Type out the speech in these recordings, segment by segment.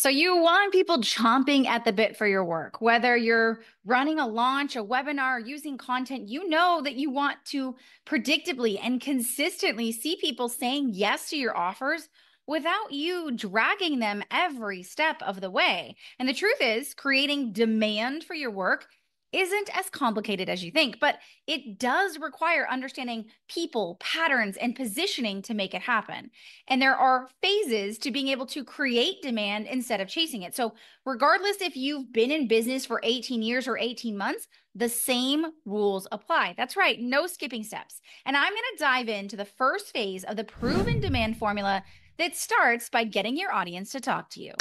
So you want people chomping at the bit for your work, whether you're running a launch, a webinar, or using content, you know that you want to predictably and consistently see people saying yes to your offers without you dragging them every step of the way. And the truth is, creating demand for your work isn't as complicated as you think, but it does require understanding people, patterns, and positioning to make it happen. And there are phases to being able to create demand instead of chasing it. So, regardless if you've been in business for 18 years or 18 months, the same rules apply. That's right, no skipping steps. And I'm going to dive into the first phase of the proven demand formula that starts by getting your audience to talk to you.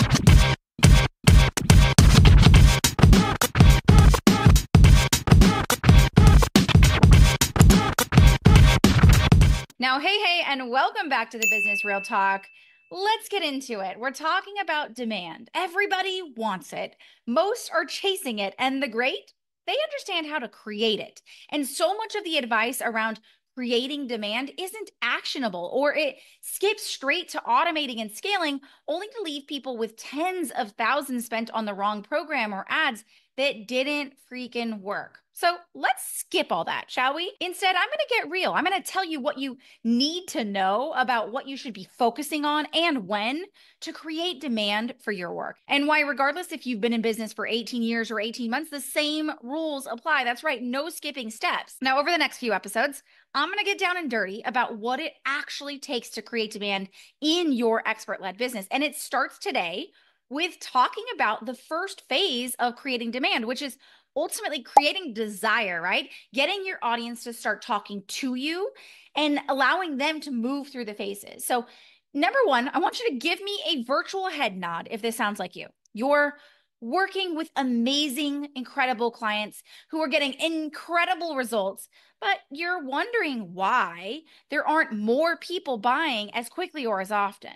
Now, hey, and welcome back to the Business Real Talk. Let's get into it. We're talking about demand. Everybody wants it. Most are chasing it. And the great, they understand how to create it. And so much of the advice around creating demand isn't actionable, or it skips straight to automating and scaling, only to leave people with tens of thousands spent on the wrong program or ads that didn't freaking work. So let's skip all that, shall we? Instead, I'm going to get real. I'm going to tell you what you need to know about what you should be focusing on and when to create demand for your work. And why, regardless if you've been in business for 18 years or 18 months, the same rules apply. That's right, no skipping steps. Now, over the next few episodes, I'm going to get down and dirty about what it actually takes to create demand in your expert-led business. And it starts today with talking about the first phase of creating demand, which is ultimately creating desire, right? Getting your audience to start talking to you and allowing them to move through the phases. So, number one, I want you to give me a virtual head nod if this sounds like you. You're working with amazing, incredible clients who are getting incredible results, but you're wondering why there aren't more people buying as quickly or as often.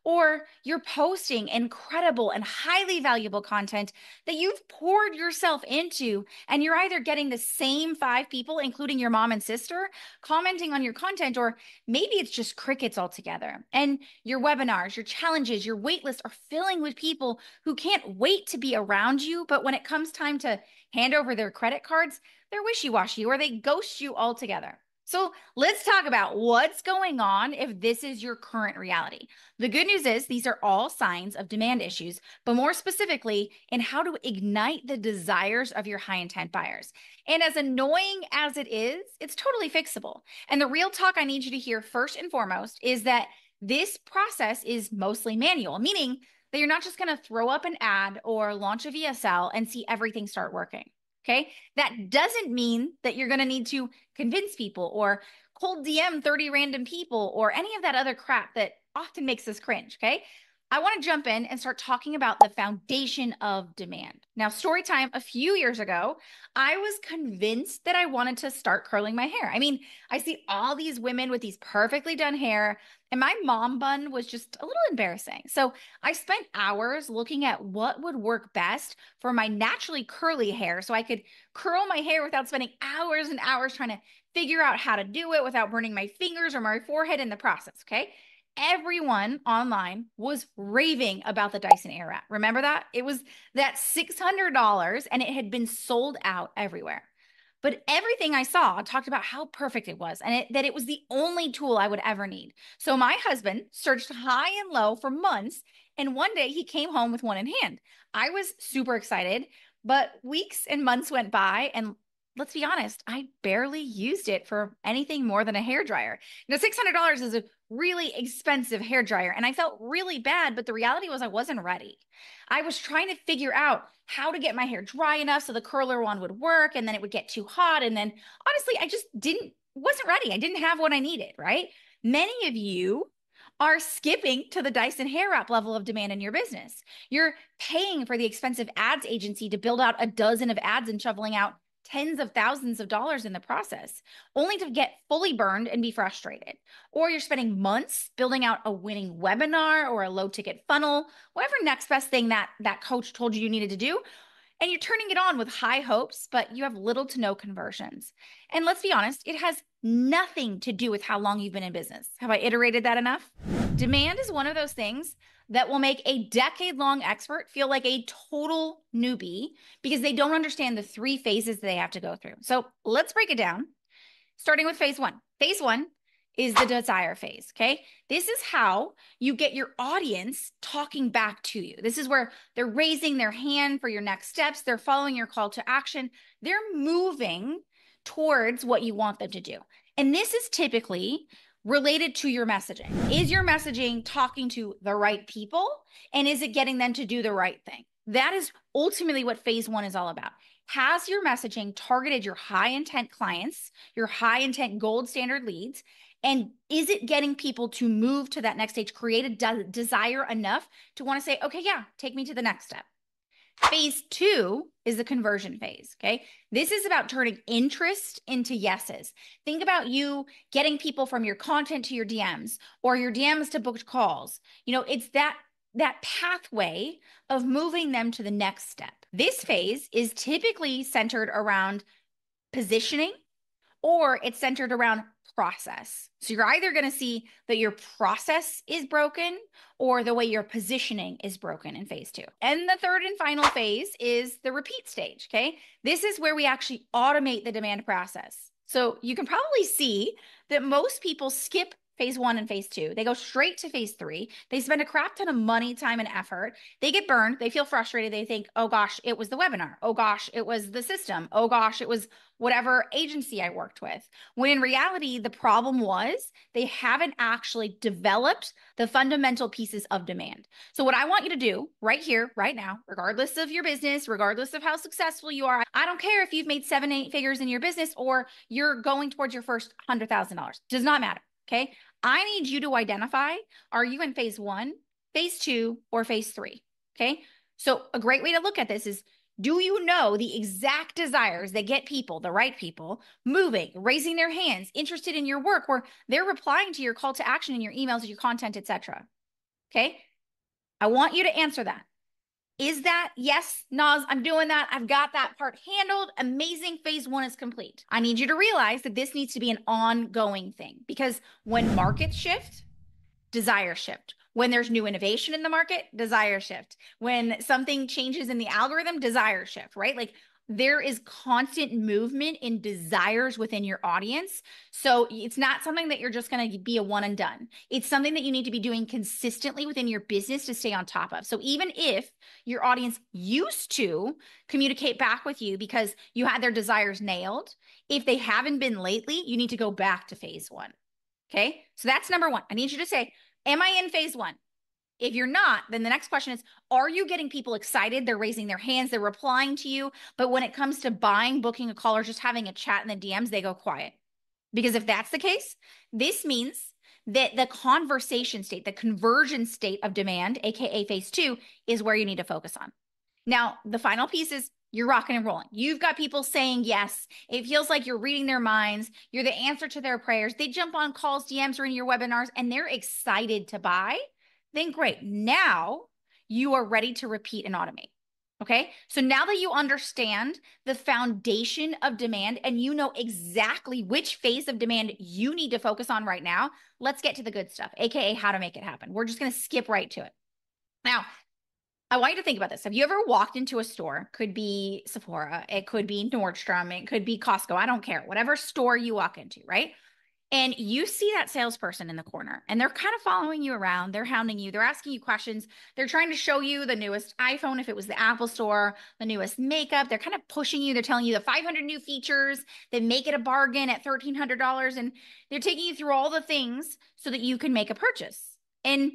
Or you're posting incredible and highly valuable content that you've poured yourself into, and you're either getting the same 5 people, including your mom and sister, commenting on your content, or maybe it's just crickets altogether. And your webinars, your challenges, your waitlist are filling with people who can't wait to be around you, but when it comes time to hand over their credit cards, they're wishy-washy or they ghost you altogether. So let's talk about what's going on if this is your current reality. The good news is these are all signs of demand issues, but more specifically in how to ignite the desires of your high intent buyers. And as annoying as it is, it's totally fixable. And the real talk I need you to hear first and foremost is that this process is mostly manual, meaning that you're not just going to throw up an ad or launch a VSL and see everything start working. Okay. That doesn't mean that you're going to need to convince people or cold DM 30 random people or any of that other crap that often makes us cringe. Okay. I want to jump in and start talking about the foundation of demand. Now, story time, a few years ago, I was convinced that I wanted to start curling my hair. I mean, I see all these women with these perfectly done hair, and my mom bun was just a little embarrassing. So I spent hours looking at what would work best for my naturally curly hair so I could curl my hair without spending hours and hours trying to figure out how to do it without burning my fingers or my forehead in the process. Okay. Everyone online was raving about the Dyson Airwrap. Remember that? It was that $600 and it had been sold out everywhere. But everything I saw talked about how perfect it was and that it was the only tool I would ever need. So my husband searched high and low for months, and one day he came home with one in hand. I was super excited, but weeks and months went by, and let's be honest, I barely used it for anything more than a hairdryer. Now, $600 is a really expensive hairdryer, and I felt really bad, but the reality was I wasn't ready. I was trying to figure out how to get my hair dry enough so the curler one would work, and then it would get too hot. And then honestly, I just wasn't ready. I didn't have what I needed, right? Many of you are skipping to the Dyson hair wrap level of demand in your business. You're paying for the expensive ads agency to build out a dozen of ads and shoveling out tens of thousands of dollars in the process, only to get fully burned and be frustrated. Or you're spending months building out a winning webinar or a low ticket funnel, whatever next best thing that coach told you needed to do. And you're turning it on with high hopes, but you have little to no conversions. And let's be honest, it has nothing to do with how long you've been in business. Have I iterated that enough? Demand is one of those things that will make a decade-long expert feel like a total newbie because they don't understand the 3 phases they have to go through. So let's break it down, starting with phase 1. Phase 1 is the desire phase, okay? This is how you get your audience talking back to you. This is where they're raising their hand for your next steps. They're following your call to action. They're moving towards what you want them to do. And this is typically related to your messaging. Is your messaging talking to the right people? And is it getting them to do the right thing? That is ultimately what phase 1 is all about. Has your messaging targeted your high intent clients, your high intent gold standard leads? And is it getting people to move to that next stage, create a desire enough to want to say, okay, yeah, take me to the next step? Phase 2 is the conversion phase, okay? This is about turning interest into yeses. Think about you getting people from your content to your DMs or your DMs to booked calls. You know, it's that pathway of moving them to the next step. This phase is typically centered around positioning or it's centered around process. So you're either going to see that your process is broken or the way your positioning is broken in phase 2. And the third and final phase is the repeat stage, okay? This is where we actually automate the demand process. So you can probably see that most people skip phase 1 and phase 2. They go straight to phase 3. They spend a crap ton of money, time, and effort. They get burned. They feel frustrated. They think, oh gosh, it was the webinar. Oh gosh, it was the system. Oh gosh, it was whatever agency I worked with. When in reality, the problem was they haven't actually developed the fundamental pieces of demand. So what I want you to do right here, right now, regardless of your business, regardless of how successful you are, I don't care if you've made 7, 8 figures in your business or you're going towards your first $100,000. Does not matter. Okay. I need you to identify, are you in phase 1, phase 2, or phase 3? Okay. So a great way to look at this is, do you know the exact desires that get people, the right people, moving, raising their hands, interested in your work, or they're replying to your call to action in your emails, your content, etc.? Okay. I want you to answer that. Is that yes, Naz, I'm doing that. I've got that part handled. Amazing. Phase 1 is complete. I need you to realize that this needs to be an ongoing thing because when markets shift, desire shift. When there's new innovation in the market, desire shift. When something changes in the algorithm, desire shift, right? Like there is constant movement in desires within your audience. So it's not something that you're just going to be a one and done. It's something that you need to be doing consistently within your business to stay on top of. So even if your audience used to communicate back with you because you had their desires nailed, if they haven't been lately, you need to go back to phase 1. Okay. So that's number 1. I need you to say, am I in phase 1? If you're not, then the next question is, are you getting people excited? They're raising their hands, they're replying to you. But when it comes to buying, booking a call, or just having a chat in the DMs, they go quiet. Because if that's the case, this means that the conversation state, the conversion state of demand, AKA phase 2, is where you need to focus on. Now, the final piece is you're rocking and rolling. You've got people saying yes. It feels like you're reading their minds. You're the answer to their prayers. They jump on calls, DMs, or in your webinars, and they're excited to buy. Then great. Now you are ready to repeat and automate. Okay. So now that you understand the foundation of demand and you know exactly which phase of demand you need to focus on right now, let's get to the good stuff, AKA how to make it happen. We're just going to skip right to it. Now, I want you to think about this. Have you ever walked into a store? Could be Sephora, it could be Nordstrom, it could be Costco. I don't care. Whatever store you walk into, right? And you see that salesperson in the corner and they're kind of following you around. They're hounding you. They're asking you questions. They're trying to show you the newest iPhone, if it was the Apple store, the newest makeup. They're kind of pushing you. They're telling you the 500 new features that make it a bargain at $1,300. And they're taking you through all the things so that you can make a purchase. And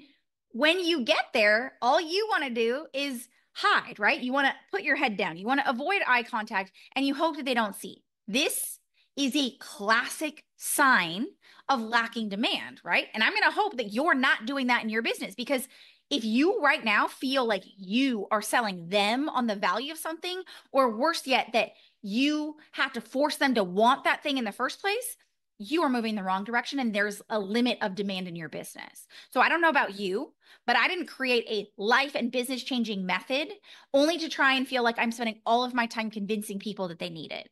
when you get there, all you want to do is hide, right? You want to put your head down. You want to avoid eye contact and you hope that they don't see. This is a classic sign of lacking demand, right? And I'm going to hope that you're not doing that in your business, because if you right now feel like you are selling them on the value of something, or worse yet, that you have to force them to want that thing in the first place, you are moving the wrong direction and there's a limit of demand in your business. So I don't know about you, but I didn't create a life and business changing method only to try and feel like I'm spending all of my time convincing people that they need it.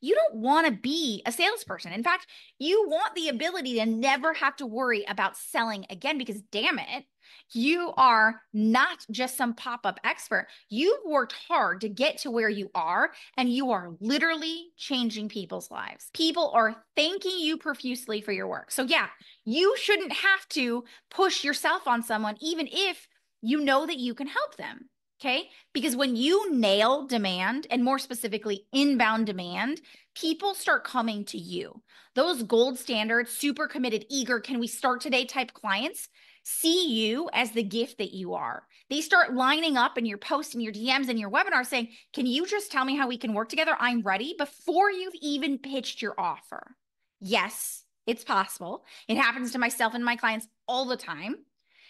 You don't want to be a salesperson. In fact, you want the ability to never have to worry about selling again, because damn it, You are not just some pop-up expert. You've worked hard to get to where you are, and you are literally changing people's lives. People are thanking you profusely for your work. So yeah, you shouldn't have to push yourself on someone, even if you know that you can help them. Okay? Because when you nail demand, and more specifically, inbound demand, people start coming to you. Those gold standard, super committed, eager, can we start today type clients see you as the gift that you are. They start lining up in your posts and your DMs and your webinar saying, can you just tell me how we can work together? I'm ready, before you've even pitched your offer. Yes, it's possible. It happens to myself and my clients all the time.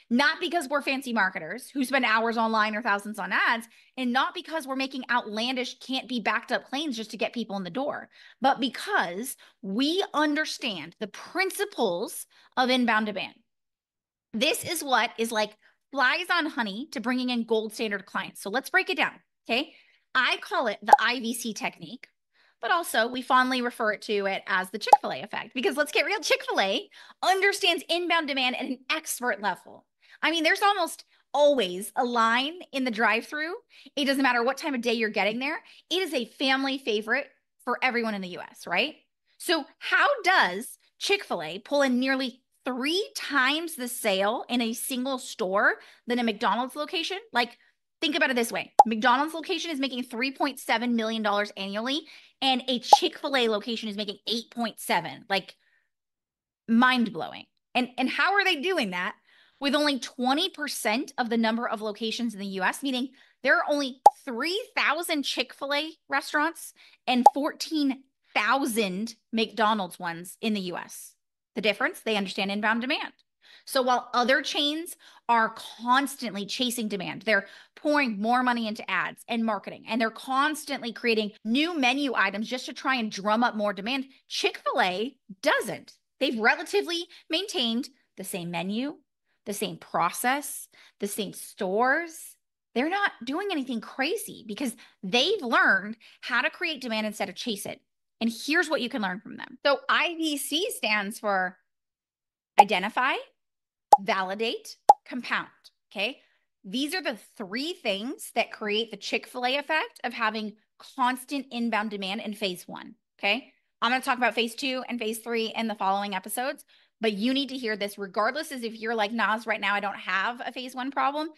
Not because we're fancy marketers who spend hours online or thousands on ads, and not because we're making outlandish, can't be backed up claims just to get people in the door, but because we understand the principles of inbound demand. This is what is like flies on honey to bringing in gold standard clients. So let's break it down, okay? I call it the IVC technique, but also we fondly refer to it as the Chick-fil-A effect, because let's get real, Chick-fil-A understands inbound demand at an expert level. I mean, there's almost always a line in the drive-through. It doesn't matter what time of day you're getting there. It is a family favorite for everyone in the US, right? So how does Chick-fil-A pull in nearly 3 times the sale in a single store than a McDonald's location? Like, think about it this way. McDonald's location is making $3.7 million annually, and a Chick-fil-A location is making 8.7. Like, mind-blowing. And how are they doing that with only 20% of the number of locations in the US, meaning there are only 3,000 Chick-fil-A restaurants and 14,000 McDonald's ones in the US? The difference, they understand inbound demand. So while other chains are constantly chasing demand, they're pouring more money into ads and marketing, and they're constantly creating new menu items just to try and drum up more demand, Chick-fil-A doesn't. They've relatively maintained the same menu, the same process, the same stores. They're not doing anything crazy because they've learned how to create demand instead of chase it. And here's what you can learn from them. So IVC stands for identify, validate, compound. Okay. These are the 3 things that create the Chick-fil-A effect of having constant inbound demand in phase 1. Okay. I'm going to talk about phase 2 and phase 3 in the following episodes, but you need to hear this regardless, as if you're like, Naz, right now, I don't have a phase 1 problem.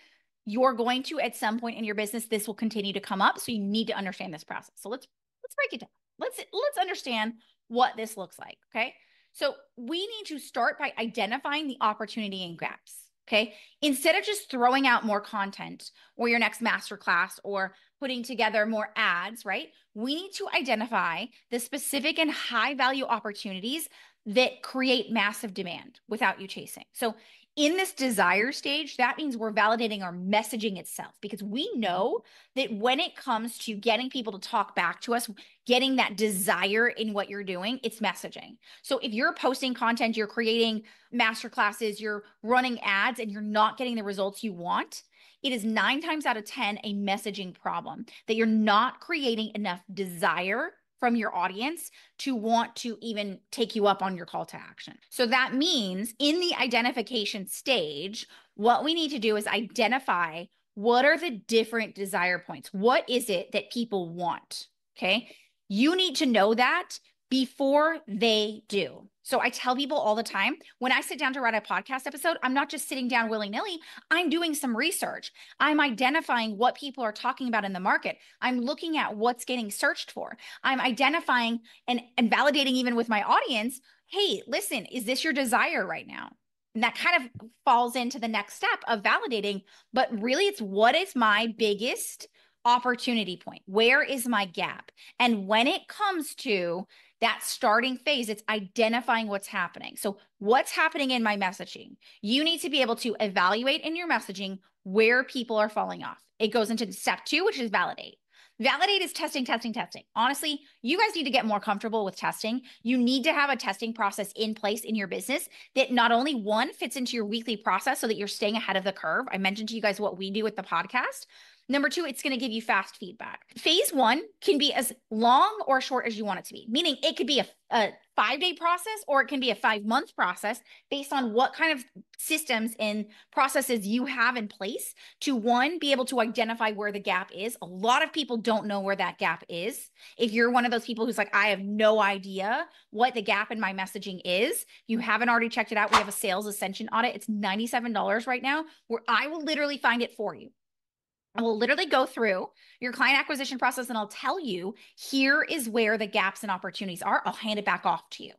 You're going to, at some point in your business, this will continue to come up. So you need to understand this process. So let's break it down. Let's understand what this looks like, okay? So we need to start by identifying the opportunity and gaps, okay? Instead of just throwing out more content or your next masterclass or putting together more ads, right? We need to identify the specific and high value opportunities that create massive demand without you chasing. So in this desire stage, that means we're validating our messaging itself, because we know that when it comes to getting people to talk back to us, getting that desire in what you're doing, it's messaging. So if you're posting content, you're creating masterclasses, you're running ads, and you're not getting the results you want, it is 9 times out of 10 a messaging problem, that you're not creating enough desire from your audience to want to even take you up on your call to action. So that means in the identification stage, what we need to do is identify what are the different desire points. What is it that people want? Okay. You need to know that before they do. So I tell people all the time, when I sit down to write a podcast episode, I'm not just sitting down willy-nilly. I'm doing some research. I'm identifying what people are talking about in the market. I'm looking at what's getting searched for. I'm identifying and validating even with my audience, hey, listen, is this your desire right now? And that kind of falls into the next step of validating, but really it's what is my biggest opportunity point? Where is my gap? And when it comes to that starting phase, it's identifying what's happening. So what's happening in my messaging? You need to be able to evaluate in your messaging where people are falling off. It goes into step 2, which is validate. Validate is testing, testing, testing. Honestly, you guys need to get more comfortable with testing. You need to have a testing process in place in your business that not only, 1, fits into your weekly process so that you're staying ahead of the curve. I mentioned to you guys what we do with the podcast, Number two, it's going to give you fast feedback. Phase one can be as long or short as you want it to be, meaning it could be a 5-day process or it can be a 5-month process based on what kind of systems and processes you have in place to, one, be able to identify where the gap is. A lot of people don't know where that gap is. If you're one of those people who's like, I have no idea what the gap in my messaging is, you haven't already checked it out, we have a sales ascension audit. It's $97 right now, where I will literally find it for you. I will literally go through your client acquisition process and I'll tell you, here is where the gaps and opportunities are. I'll hand it back off to you.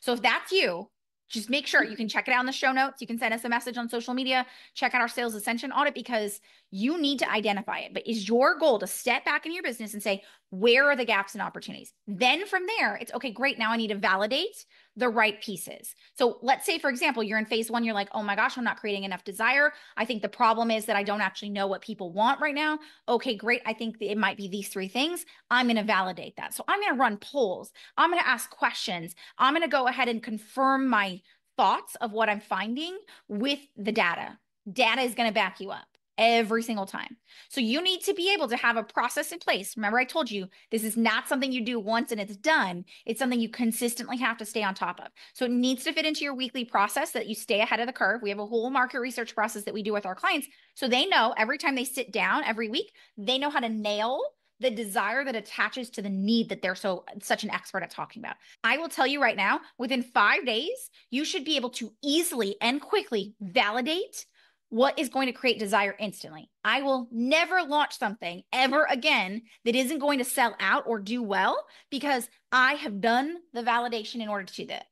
So if that's you, just make sure you can check it out in the show notes. You can send us a message on social media, check out our sales ascension audit, because you need to identify it. But is your goal to step back in your business and say, where are the gaps and opportunities? Then from there, it's okay, great. Now I need to validate the right pieces. So let's say, for example, you're in phase one, you're like, oh my gosh, I'm not creating enough desire. I think the problem is that I don't actually know what people want right now. Okay, great. I think it might be these 3 things. I'm going to validate that. So I'm going to run polls. I'm going to ask questions. I'm going to go ahead and confirm my thoughts of what I'm finding with the data. Data is going to back you up every single time. So you need to be able to have a process in place. Remember, I told you, this is not something you do once and it's done. It's something you consistently have to stay on top of. So it needs to fit into your weekly process that you stay ahead of the curve. We have a whole market research process that we do with our clients. So they know every time they sit down every week, they know how to nail the desire that attaches to the need that they're such an expert at talking about. I will tell you right now, within 5 days, you should be able to easily and quickly validate what is going to create desire instantly. I will never launch something ever again that isn't going to sell out or do well because I have done the validation in order to do that.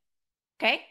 Okay?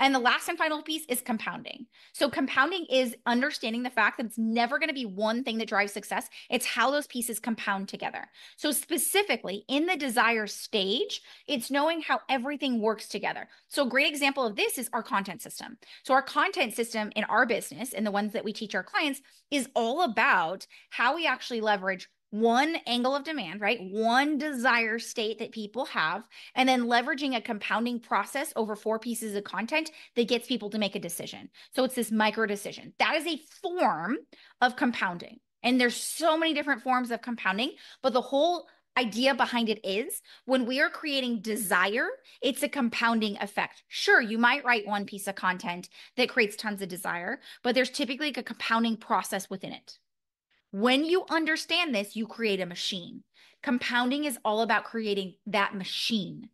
And the last and final piece is compounding. So compounding is understanding the fact that it's never going to be one thing that drives success. It's how those pieces compound together. So specifically in the desire stage, it's knowing how everything works together. So a great example of this is our content system. So our content system in our business and the ones that we teach our clients is all about how we actually leverage one angle of demand, right? One desire state that people have, and then leveraging a compounding process over 4 pieces of content that gets people to make a decision. So it's this micro decision. That is a form of compounding. And there's so many different forms of compounding, but the whole idea behind it is when we are creating desire, it's a compounding effect. Sure, you might write one piece of content that creates tons of desire, but there's typically a compounding process within it. When you understand this, you create a machine. Compounding is all about creating that machine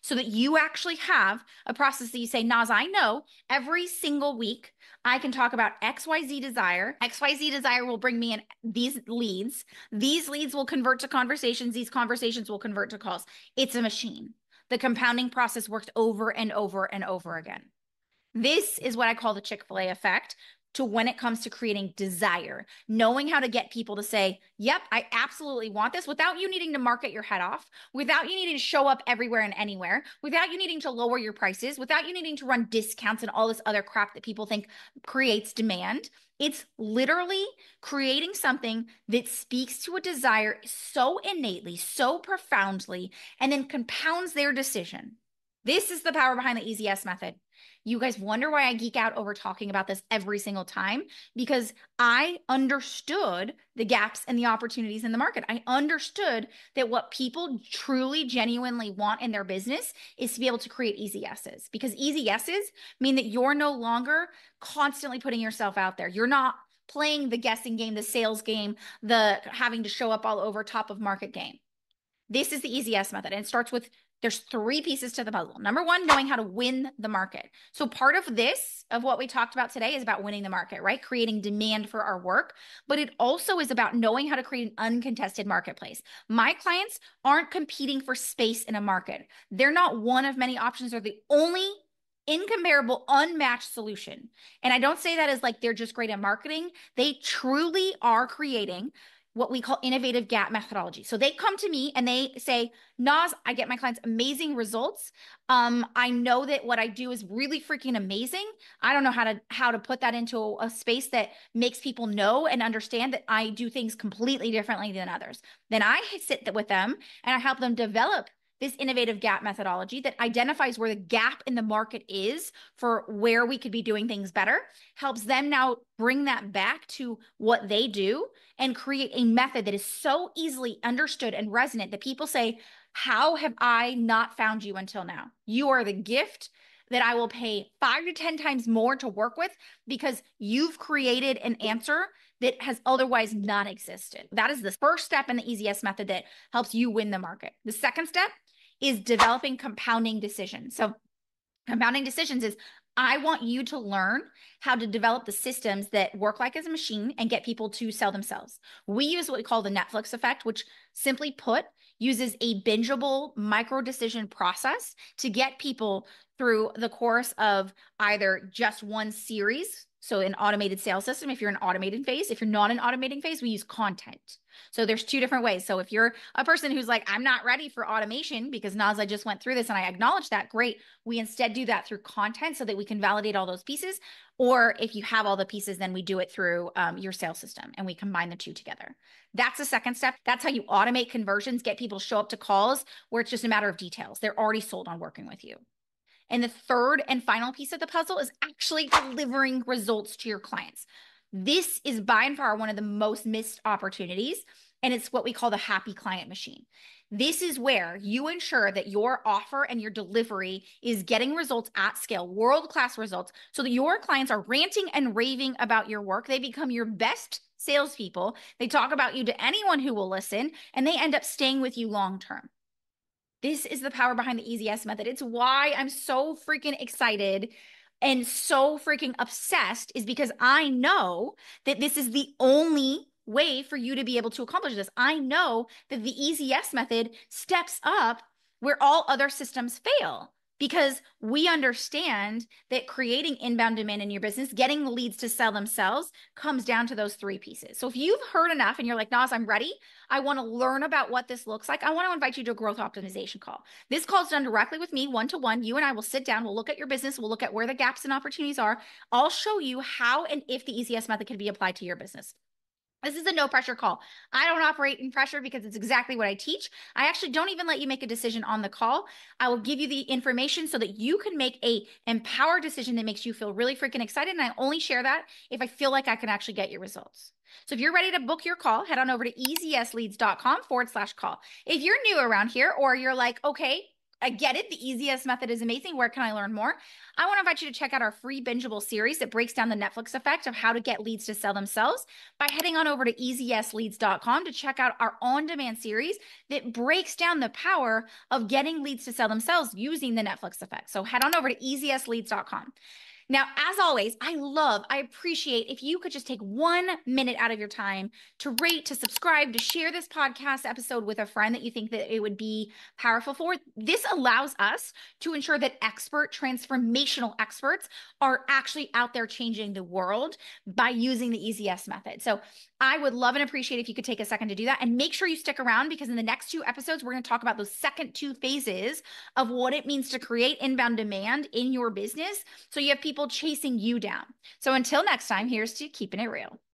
so that you actually have a process that you say, Naz, I know every single week I can talk about XYZ desire. XYZ desire will bring me in these leads. These leads will convert to conversations. These conversations will convert to calls. It's a machine. The compounding process works over and over and over again. This is what I call the Chick-fil-A effect to when it comes to creating desire, knowing how to get people to say, yep, I absolutely want this without you needing to market your head off, without you needing to show up everywhere and anywhere, without you needing to lower your prices, without you needing to run discounts and all this other crap that people think creates demand. It's literally creating something that speaks to a desire so innately, so profoundly, and then compounds their decision. This is the power behind the Easy Yes method. You guys wonder why I geek out over talking about this every single time? Because I understood the gaps and the opportunities in the market. I understood that what people truly, genuinely want in their business is to be able to create easy yeses. Because easy yeses mean that you're no longer constantly putting yourself out there. You're not playing the guessing game, the sales game, the having to show up all over top of market game. This is the easy yes method. And it starts with there's 3 pieces to the puzzle. Number 1, knowing how to win the market. So part of this, of what we talked about today, is about winning the market, right? Creating demand for our work. But it also is about knowing how to create an uncontested marketplace. My clients aren't competing for space in a market. They're not one of many options. They're the only incomparable, unmatched solution. And I don't say that as like they're just great at marketing. They truly are creating what we call innovative gap methodology. So they come to me and they say, Naz, I get my clients amazing results. I know that what I do is really freaking amazing. I don't know how to put that into a space that makes people know and understand that I do things completely differently than others. Then I sit with them and I help them develop this innovative gap methodology that identifies where the gap in the market is for where we could be doing things better, helps them now bring that back to what they do and create a method that is so easily understood and resonant that people say, how have I not found you until now? You are the gift that I will pay 5 to 10 times more to work with because you've created an answer that has otherwise not existed. That is the first step in the EasyS method that helps you win the market. The second step is developing compounding decisions. So compounding decisions is I want you to learn how to develop the systems that work like as a machine and get people to sell themselves. We use what we call the Netflix effect, which simply put uses a bingeable micro decision process to get people through the course of either just one series. So an automated sales system, if you're in automated phase, if you're not in automating phase, we use content. So there's two different ways. So if you're a person who's like, I'm not ready for automation because Naz, I just went through this and I acknowledge that, great. We instead do that through content so that we can validate all those pieces. Or if you have all the pieces, then we do it through your sales system and we combine the two together. That's the second step. That's how you automate conversions, get people to show up to calls where it's just a matter of details. They're already sold on working with you. And the third and final piece of the puzzle is actually delivering results to your clients. This is by and far one of the most missed opportunities, and it's what we call the happy client machine. This is where you ensure that your offer and your delivery is getting results at scale, world-class results, so that your clients are ranting and raving about your work. They become your best salespeople. They talk about you to anyone who will listen, and they end up staying with you long-term. This is the power behind the EasyS method. It's why I'm so freaking excited and so freaking obsessed, is because I know that this is the only way for you to be able to accomplish this. I know that the EasyS method steps up where all other systems fail, because we understand that creating inbound demand in your business, getting the leads to sell themselves, comes down to those three pieces. So if you've heard enough and you're like, Naz, I'm ready, I want to learn about what this looks like, I want to invite you to a growth optimization call. This call is done directly with me, one-to-one. You and I will sit down, we'll look at your business, we'll look at where the gaps and opportunities are. I'll show you how and if the EasyS method can be applied to your business. This is a no pressure call. I don't operate in pressure because it's exactly what I teach. I actually don't even let you make a decision on the call. I will give you the information so that you can make a empowered decision that makes you feel really freaking excited. And I only share that if I feel like I can actually get your results. So if you're ready to book your call, head on over to easyesleads.com/call. If you're new around here, or you're like, okay, I get it, the EasyS method is amazing, where can I learn more? I want to invite you to check out our free bingeable series that breaks down the Netflix effect of how to get leads to sell themselves by heading on over to easyesleads.com to check out our on-demand series that breaks down the power of getting leads to sell themselves using the Netflix effect. So head on over to easyesleads.com. Now, as always, I appreciate if you could just take 1 minute out of your time to rate, to subscribe, to share this podcast episode with a friend that you think that it would be powerful for. This allows us to ensure that transformational experts are actually out there changing the world by using the EasyS method. So I would love and appreciate if you could take a second to do that, and make sure you stick around, because in the next 2 episodes, we're going to talk about those second 2 phases of what it means to create inbound demand in your business so you have people chasing you down. So until next time, here's to keeping it real.